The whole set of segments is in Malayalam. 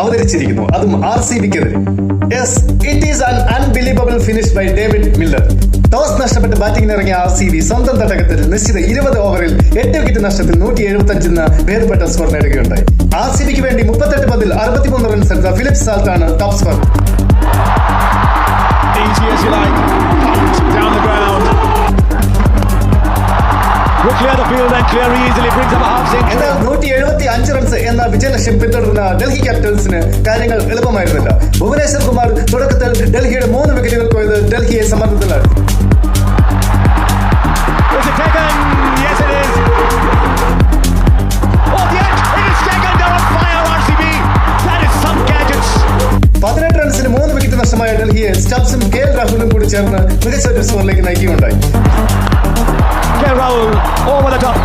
അവതരിച്ചിരിക്കുന്നു, അതും RCBക്കെതിരെ. Yes, it is an unbelievable finish by David Miller. Toss നഷ്ടപ്പെട്ട് ബാറ്റിംഗിന് ഇറങ്ങിയ RCB സ്വന്തം തട്ടകത്തിൽ നിശ്ചിത 20 ഓവറിൽ 8 വിക്കറ്റ് നഷ്ടത്തിൽ 175 ഭേദപ്പെട്ട സ്കോർ നേടുകയുണ്ടായി. RCBക്ക് വേണ്ടി 38 പന്തിൽ 63 റൺസ് എടുത്ത ഫിലിപ്പ് സാൾട്ടാണ് top score. Easy as you like, down the ground. Will clear the field and clear easily, brings up a half century. എന്നാൽ 175 റൺസ് എന്ന വിജയലക്ഷ്യം പിന്തുടർന്ന ഡൽഹി ക്യാപിറ്റൽസിന് കാര്യങ്ങൾ എളുപ്പമായിരുന്നില്ല. ഭുവനേശ്വർ കുമാർ തുടക്കത്തിൽ ഡൽഹിയുടെ 3 വിക്കറ്റുകൾ പോയത് ഡൽഹിയെ സമ്മർദ്ദത്തിലാക്കി. Is it taken? Yes, it is. Oh, the edge! It is taken. They're on fire, RCB. That is some gadgets. 18 റൺസിന് 3 വിക്കറ്റ് നഷ്ടമായ ഡൽഹിയെ സ്റ്റബ്സും KL രാഹുലും കൂടി ചേർന്ന് മികച്ച ഒരു സ്കോറിലേക്ക് നയിക്കുകയുണ്ടായി. KL Rahul over the top.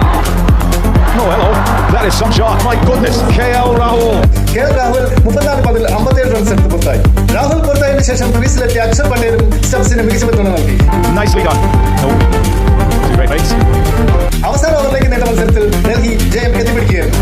Oh, hello. That is some shot. My goodness. KL Rahul. KL Rahul 34 പന്തിൽ 57 റൺസ് എടുത്ത് പുറത്തായി. രാഹുൽ പുറത്തായതിനു ശേഷം ക്രീസിലെത്തിയ അക്ഷർ പട്ടേലും സ്റ്റബ്സിന് മികച്ച പിന്തുണ നൽകി. Nicely done. No. Great mates. അവസാന ഓവറിലേക്ക് നേടിയ മത്സരത്തിൽ ഡൽഹി ജയം എത്തിപ്പിടിക്കുകയായിരുന്നു.